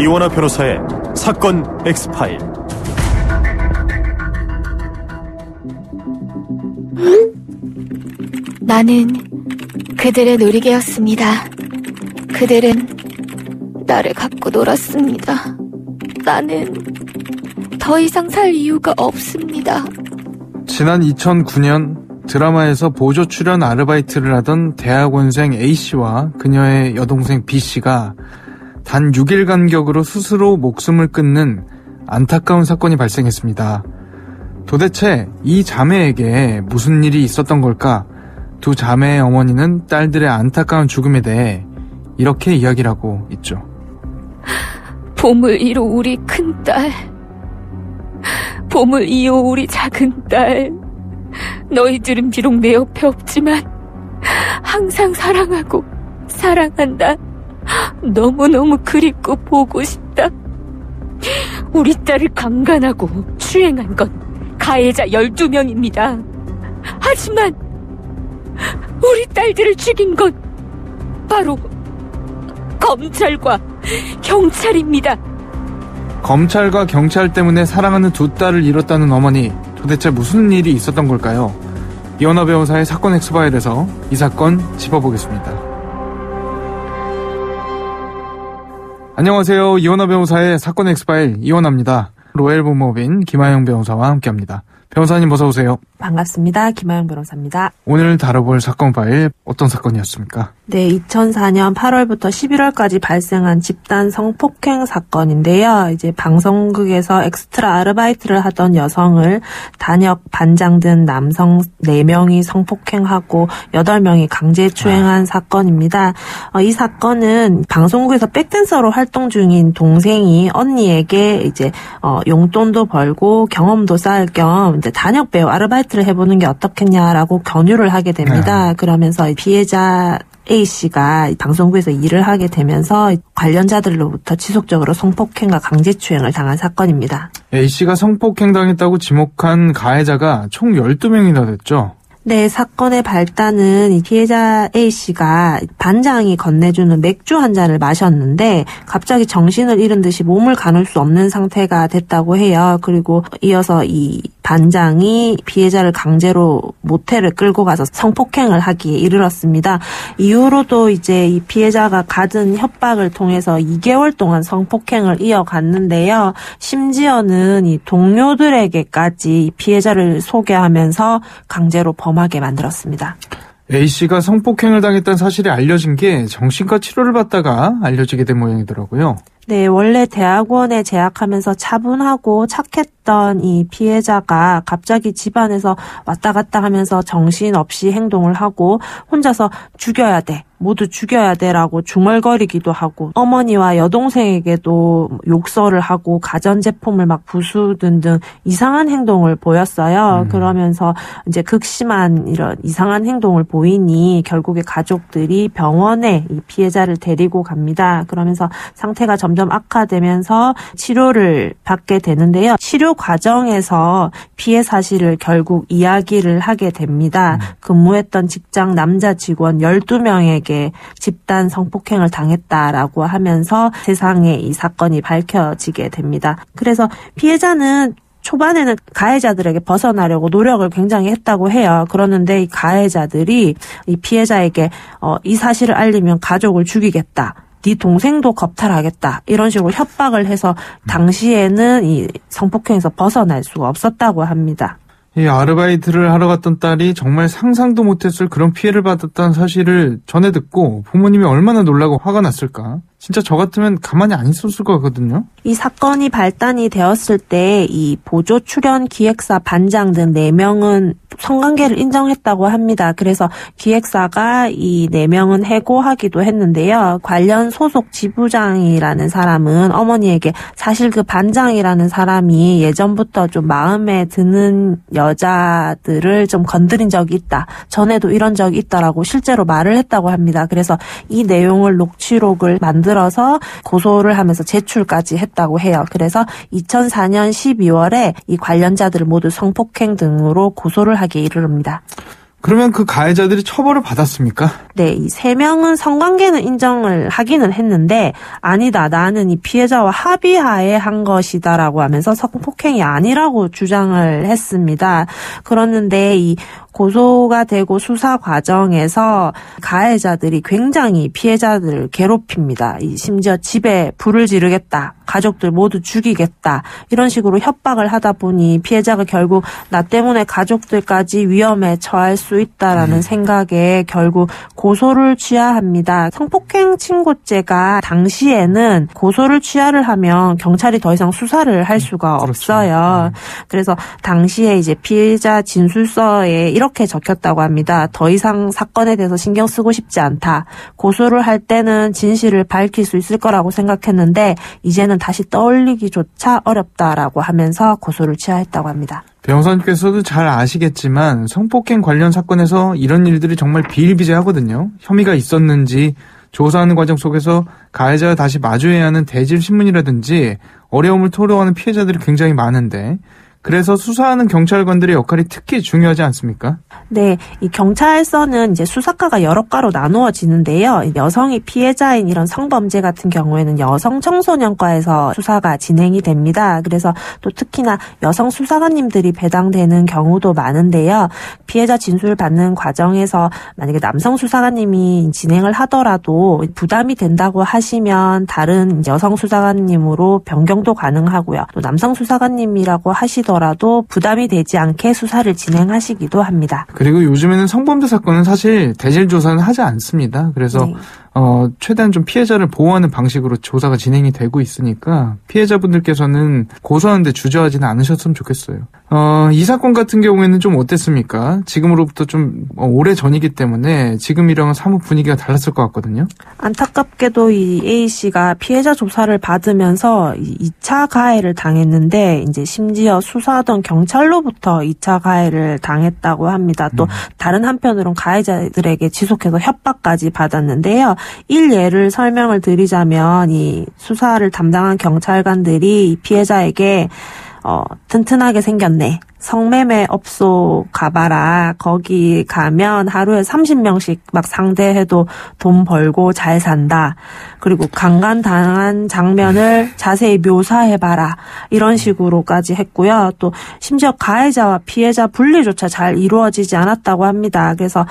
이원하 변호사의 사건 엑스파일. 나는 그들의 놀이개였습니다. 그들은 나를 갖고 놀았습니다. 나는 더 이상 살 이유가 없습니다. 지난 2009년 드라마에서 보조 출연 아르바이트를 하던 대학원생 A씨와 그녀의 여동생 B씨가 단 6일 간격으로 스스로 목숨을 끊는 안타까운 사건이 발생했습니다. 도대체 이 자매에게 무슨 일이 있었던 걸까? 두 자매의 어머니는 딸들의 안타까운 죽음에 대해 이렇게 이야기를 하고 있죠. 봄을 이루 우리 큰딸, 봄을 이어 우리 작은딸, 너희들은 비록 내 옆에 없지만 항상 사랑하고 사랑한다. 너무너무 그립고 보고 싶다. 우리 딸을 강간하고 추행한 건 가해자 12명입니다. 하지만 우리 딸들을 죽인 건 바로 검찰과 경찰입니다. 검찰과 경찰 때문에 사랑하는 두 딸을 잃었다는 어머니, 도대체 무슨 일이 있었던 걸까요? 이원하 변호사의 사건 엑스파일에서 이 사건 짚어보겠습니다. 안녕하세요. 이원하 변호사의 사건 엑스파일 이원하입니다. 로엘 법무법인 김하영 변호사와 함께합니다. 변호사님 어서 오세요. 반갑습니다. 김하영 변호사입니다. 오늘 다뤄볼 사건 파일 어떤 사건이었습니까? 네, 2004년 8월부터 11월까지 발생한 집단 성폭행 사건인데요. 이제 방송국에서 엑스트라 아르바이트를 하던 여성을 단역 반장 등 남성 4명이 성폭행하고 8명이 강제추행한 사건입니다. 이 사건은 방송국에서 백댄서로 활동 중인 동생이 언니에게 이제 용돈도 벌고 경험도 쌓을 겸 이제 단역 배우 아르바이트를 해보는 게 어떻겠냐라고 권유를 하게 됩니다. 그러면서 피해자 A씨가 방송국에서 일을 하게 되면서 관련자들로부터 지속적으로 성폭행과 강제추행을 당한 사건입니다. A씨가 성폭행당했다고 지목한 가해자가 총 12명이나 됐죠? 네, 사건의 발단은 이 피해자 A씨가 반장이 건네주는 맥주 한 잔을 마셨는데 갑자기 정신을 잃은 듯이 몸을 가눌 수 없는 상태가 됐다고 해요. 그리고 이어서 이 반장이 피해자를 강제로 모텔을 끌고 가서 성폭행을 하기에 이르렀습니다. 이후로도 이제 이 피해자가 갖은 협박을 통해서 2개월 동안 성폭행을 이어갔는데요. 심지어는 이 동료들에게까지 이 피해자를 소개하면서 강제로 범하게 만들었습니다. A씨가 성폭행을 당했다는 사실이 알려진 게 정신과 치료를 받다가 알려지게 된 모양이더라고요. 네, 원래 대학원에 재학하면서 차분하고 착했던 이 피해자가 갑자기 집안에서 왔다 갔다 하면서 정신없이 행동을 하고 혼자서 죽여야 돼, 모두 죽여야 돼라고 중얼거리기도 하고 어머니와 여동생에게도 욕설을 하고 가전제품을 막 부수든 등 이상한 행동을 보였어요. 그러면서 이제 극심한 이런 이상한 행동을 보이니 결국에 가족들이 병원에 이 피해자를 데리고 갑니다. 그러면서 상태가 점점 악화되면서 치료를 받게 되는데요. 치료 과정에서 피해 사실을 결국 이야기를 하게 됩니다. 근무했던 직장 남자 직원 12명에게 집단 성폭행을 당했다라고 하면서 세상에 이 사건이 밝혀지게 됩니다. 그래서 피해자는 초반에는 가해자들에게 벗어나려고 노력을 굉장히 했다고 해요. 그러는데 이 가해자들이 이 피해자에게 이 사실을 알리면 가족을 죽이겠다, 네 동생도 겁탈하겠다, 이런 식으로 협박을 해서 당시에는 이 성폭행에서 벗어날 수가 없었다고 합니다. 이 아르바이트를 하러 갔던 딸이 정말 상상도 못했을 그런 피해를 받았다는 사실을 전해 듣고 부모님이 얼마나 놀라고 화가 났을까. 진짜 저 같으면 가만히 안 있었을 것 같거든요. 이 사건이 발단이 되었을 때 이 보조 출연 기획사 반장 등 4명은 성관계를 인정했다고 합니다. 그래서 기획사가 이 4명은 해고하기도 했는데요. 관련 소속 지부장이라는 사람은 어머니에게 사실 그 반장이라는 사람이 예전부터 좀 마음에 드는 여자들을 좀 건드린 적이 있다, 전에도 이런 적이 있다라고 실제로 말을 했다고 합니다. 그래서 이 내용을 녹취록을 만들어서 고소를 하면서 제출까지 했다고 해요. 그래서 2004년 12월에 이 관련자들을 모두 성폭행 등으로 고소를 하기에 이르릅니다. 그러면 그 가해자들이 처벌을 받았습니까? 네, 이 3명은 성관계는 인정을 하기는 했는데 아니다, 나는 이 피해자와 합의하에 한 것이다라고 하면서 성폭행이 아니라고 주장을 했습니다. 그렇는데 이 고소가 되고 수사 과정에서 가해자들이 굉장히 피해자들을 괴롭힙니다. 심지어 집에 불을 지르겠다, 가족들 모두 죽이겠다, 이런 식으로 협박을 하다 보니 피해자가 결국 나 때문에 가족들까지 위험에 처할 수 있다라는 생각에 결국 고소를 취하합니다. 성폭행 친고죄가 당시에는 고소를 취하를 하면 경찰이 더 이상 수사를 할 수가 없어요. 그래서 당시에 이제 피해자 진술서에 이렇게 적혔다고 합니다. 더 이상 사건에 대해서 신경 쓰고 싶지 않다. 고소를 할 때는 진실을 밝힐 수 있을 거라고 생각했는데 이제는 다시 떠올리기조차 어렵다라고 하면서 고소를 취하했다고 합니다. 변호사님께서도 잘 아시겠지만 성폭행 관련 사건에서 이런 일들이 정말 비일비재하거든요. 혐의가 있었는지 조사하는 과정 속에서 가해자와 다시 마주해야 하는 대질 신문이라든지 어려움을 토로하는 피해자들이 굉장히 많은데, 그래서 수사하는 경찰관들의 역할이 특히 중요하지 않습니까? 네, 이 경찰서는 이제 수사과가 여러 과로 나누어지는데요. 여성이 피해자인 이런 성범죄 같은 경우에는 여성 청소년과에서 수사가 진행이 됩니다. 그래서 또 특히나 여성 수사관님들이 배당되는 경우도 많은데요. 피해자 진술 받는 과정에서 만약에 남성 수사관님이 진행을 하더라도 부담이 된다고 하시면 다른 여성 수사관님으로 변경도 가능하고요. 또 남성 수사관님이라고 하시더라도 부담이 되지 않게 수사를 진행하시기도 합니다. 그리고 요즘에는 성범죄 사건은 사실 대질 조사는 하지 않습니다. 그래서 네. 최대한 좀 피해자를 보호하는 방식으로 조사가 진행이 되고 있으니까 피해자분들께서는 고소하는데 주저하지는 않으셨으면 좋겠어요. 이 사건 같은 경우에는 좀 어땠습니까? 지금으로부터 좀 오래 전이기 때문에 지금이랑은 사뭇 분위기가 달랐을 것 같거든요. 안타깝게도 이 A씨가 피해자 조사를 받으면서 2차 가해를 당했는데 이제 심지어 수사하던 경찰로부터 2차 가해를 당했다고 합니다. 또 다른 한편으로는 가해자들에게 지속해서 협박까지 받았는데요. 일예를 설명을 드리자면 이 수사를 담당한 경찰관들이 피해자에게 튼튼하게 생겼네, 성매매 업소 가봐라, 거기 가면 하루에 30명씩 막 상대해도 돈 벌고 잘 산다, 그리고 강간당한 장면을 자세히 묘사해봐라, 이런 식으로까지 했고요. 또 심지어 가해자와 피해자 분리조차 잘 이루어지지 않았다고 합니다. 그래서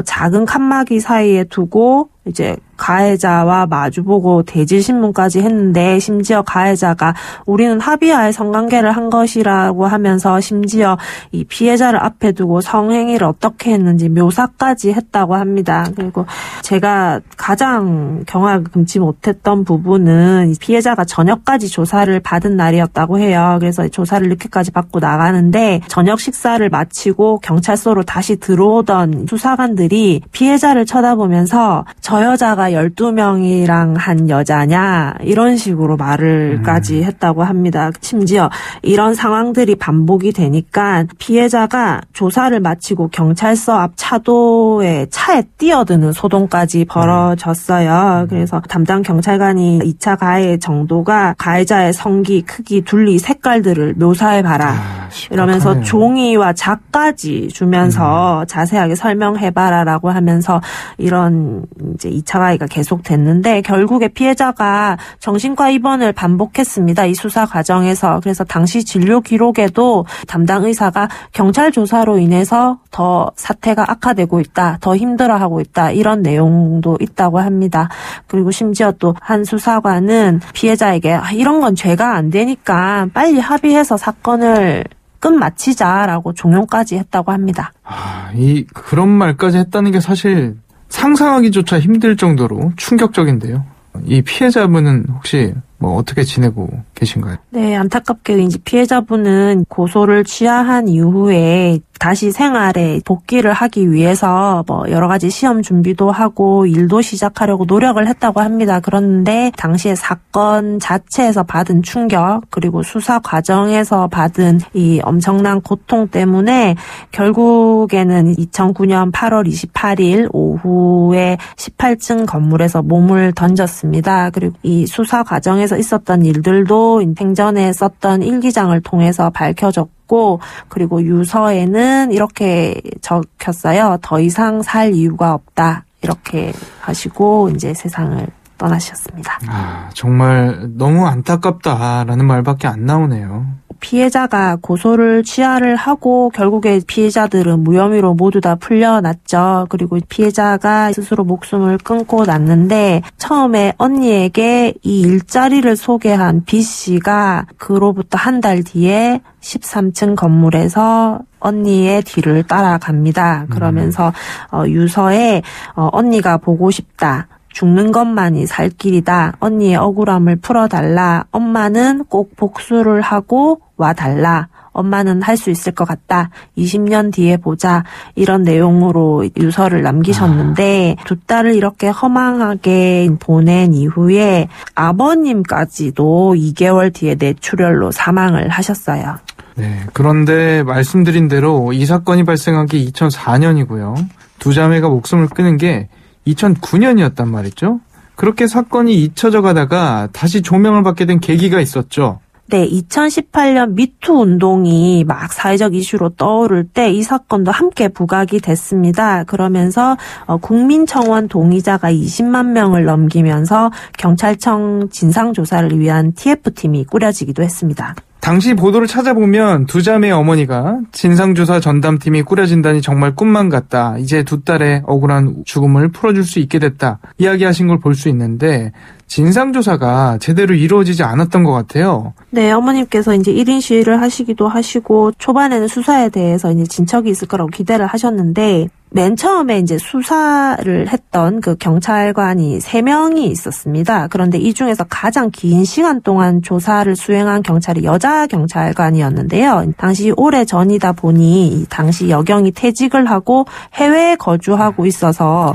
작은 칸막이 사이에 두고 이제 가해자와 마주보고 대질신문까지 했는데, 심지어 가해자가 우리는 합의하에 성관계를 한 것이라고 하면서 심지어 이 피해자를 앞에 두고 성행위를 어떻게 했는지 묘사까지 했다고 합니다. 그리고 제가 가장 경악을 금치 못했던 부분은 피해자가 저녁까지 조사를 받은 날이었다고 해요. 그래서 조사를 늦게까지 받고 나가는데 저녁 식사를 마치고 경찰서로 다시 들어오던 수사관들이 피해자를 쳐다보면서 저 여자가 12명이랑 한 여자냐, 이런 식으로 말을까지 했다고 합니다. 심지어 이런 상황들이 반복이 되니까 피해자가 조사를 마치고 경찰서 앞 차도에 차에 뛰어드는 소동까지 벌어졌어요. 그래서 담당 경찰관이 2차 가해 정도가 가해자의 성기, 크기, 둘리, 색깔들을 묘사해봐라, 이러면서 종이와 작까지 주면서 자세하게 설명해봐라라고 하면서 이런 이제 2차 가해가 계속됐는데, 결국에 피해자가 정신과 입원을 반복했습니다. 이 수사 과정에서. 그래서 당시 진료 기록에도 담당 의사가 경찰 조사로 인해서 더 사태가 악화되고 있다, 더 힘들어하고 있다, 이런 내용도 있다고 합니다. 그리고 심지어 또 한 수사관은 피해자에게 이런 건 죄가 안 되니까 빨리 합의해서 사건을 끝마치자라고 종용까지 했다고 합니다. 그런 말까지 했다는 게 사실 상상하기조차 힘들 정도로 충격적인데요. 이 피해자분은 혹시 어떻게 지내고 계신가요? 네, 안타깝게 이제 피해자분은 고소를 취하한 이후에 다시 생활에 복귀를 하기 위해서 여러 가지 시험 준비도 하고 일도 시작하려고 노력을 했다고 합니다. 그런데 당시에 사건 자체에서 받은 충격, 그리고 수사 과정에서 받은 이 엄청난 고통 때문에 결국에는 2009년 8월 28일 오후에 18층 건물에서 몸을 던졌습니다. 그리고 이 수사 과정에서 속에서 있었던 일들도 생전에 썼던 일기장을 통해서 밝혀졌고, 그리고 유서에는 이렇게 적혔어요. 더 이상 살 이유가 없다. 이렇게 하시고 이제 세상을 떠나셨습니다. 정말 너무 안타깝다라는 말밖에 안 나오네요. 피해자가 고소를 취하를 하고 결국에 피해자들은 무혐의로 모두 다 풀려났죠. 그리고 피해자가 스스로 목숨을 끊고 났는데 처음에 언니에게 이 일자리를 소개한 B씨가 그로부터 한 달 뒤에 13층 건물에서 언니의 뒤를 따라갑니다. 그러면서 유서에 언니가 보고 싶다. 죽는 것만이 살 길이다. 언니의 억울함을 풀어달라. 엄마는 꼭 복수를 하고 와달라. 엄마는 할 수 있을 것 같다. 20년 뒤에 보자. 이런 내용으로 유서를 남기셨는데 두 딸을 이렇게 허망하게 보낸 이후에 아버님까지도 2개월 뒤에 뇌출혈로 사망을 하셨어요. 네, 그런데 말씀드린 대로 이 사건이 발생한 게 2004년이고요. 두 자매가 목숨을 끊은 게 2009년이었단 말이죠. 그렇게 사건이 잊혀져 가다가 다시 조명을 받게 된 계기가 있었죠. 네, 2018년 미투 운동이 막 사회적 이슈로 떠오를 때 이 사건도 함께 부각이 됐습니다. 그러면서 국민청원 동의자가 20만 명을 넘기면서 경찰청 진상조사를 위한 TF팀이 꾸려지기도 했습니다. 당시 보도를 찾아보면 두 자매의 어머니가 진상조사 전담팀이 꾸려진다니 정말 꿈만 같다. 이제 두 딸의 억울한 죽음을 풀어줄 수 있게 됐다. 이야기하신 걸 볼 수 있는데 진상조사가 제대로 이루어지지 않았던 것 같아요. 네, 어머님께서 이제 1인 시위를 하시기도 하시고 초반에는 수사에 대해서 이제 진척이 있을 거라고 기대를 하셨는데 맨 처음에 이제 수사를 했던 그 경찰관이 3명이 있었습니다. 그런데 이 중에서 가장 긴 시간 동안 조사를 수행한 경찰이 여자 경찰관이었는데요. 당시 오래 전이다 보니 당시 여경이 퇴직을 하고 해외에 거주하고 있어서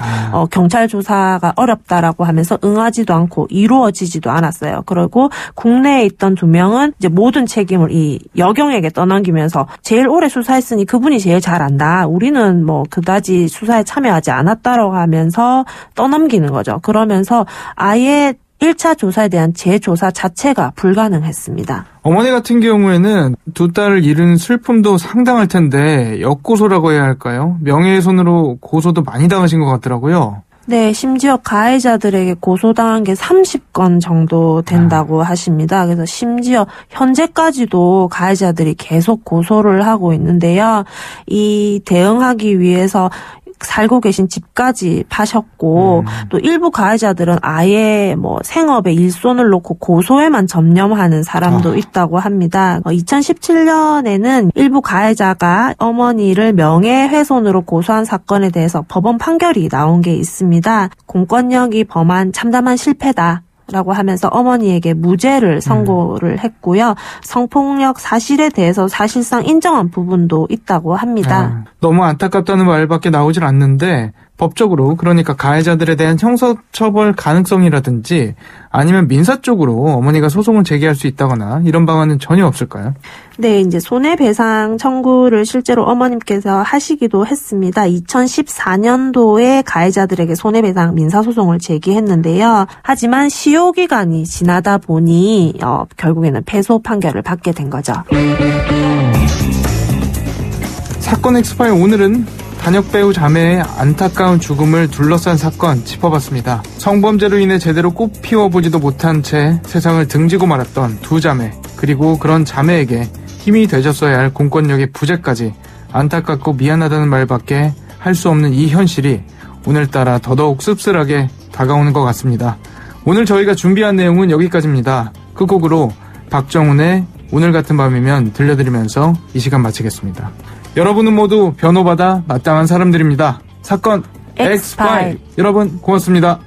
경찰 조사가 어렵다라고 하면서 응하지도 않고 이루어지지도 않았어요. 그리고 국내에 있던 2명은 이제 모든 책임을 이 여경에게 떠넘기면서 제일 오래 수사했으니 그분이 제일 잘 안다. 우리는 뭐 그다지 수사에 참여하지 않았다라고 하면서 떠넘기는 거죠. 그러면서 아예 1차 조사에 대한 재조사 자체가 불가능했습니다. 어머니 같은 경우에는 두 딸을 잃은 슬픔도 상당할 텐데 역고소라고 해야 할까요? 명예훼손으로 고소도 많이 당하신 것 같더라고요. 네, 심지어 가해자들에게 고소당한 게 30건 정도 된다고 하십니다. 그래서 심지어 현재까지도 가해자들이 계속 고소를 하고 있는데요. 이 대응하기 위해서 살고 계신 집까지 파셨고 또 일부 가해자들은 아예 뭐 생업에 일손을 놓고 고소에만 전념하는 사람도 있다고 합니다. 2017년에는 일부 가해자가 어머니를 명예훼손으로 고소한 사건에 대해서 법원 판결이 나온 게 있습니다. 공권력이 범한 참담한 실패다. 라고 하면서 어머니에게 무죄를 선고를 했고요. 성폭력 사실에 대해서 사실상 인정한 부분도 있다고 합니다. 너무 안타깝다는 말밖에 나오질 않는데 법적으로 그러니까 가해자들에 대한 형사처벌 가능성이라든지 아니면 민사 쪽으로 어머니가 소송을 제기할 수 있다거나 이런 방안은 전혀 없을까요? 네, 이제 손해배상 청구를 실제로 어머님께서 하시기도 했습니다. 2014년도에 가해자들에게 손해배상 민사소송을 제기했는데요. 하지만 시효기간이 지나다 보니 결국에는 패소 판결을 받게 된 거죠. 사건 엑스파일 오늘은 단역배우 자매의 안타까운 죽음을 둘러싼 사건 짚어봤습니다. 성범죄로 인해 제대로 꽃 피워보지도 못한 채 세상을 등지고 말았던 두 자매, 그리고 그런 자매에게 힘이 되셨어야 할 공권력의 부재까지 안타깝고 미안하다는 말밖에 할 수 없는 이 현실이 오늘따라 더더욱 씁쓸하게 다가오는 것 같습니다. 오늘 저희가 준비한 내용은 여기까지입니다. 끝곡으로 박정훈의 오늘 같은 밤이면 들려드리면서 이 시간 마치겠습니다. 여러분은 모두 변호받아 마땅한 사람들입니다. 사건 엑스파일. 여러분 고맙습니다.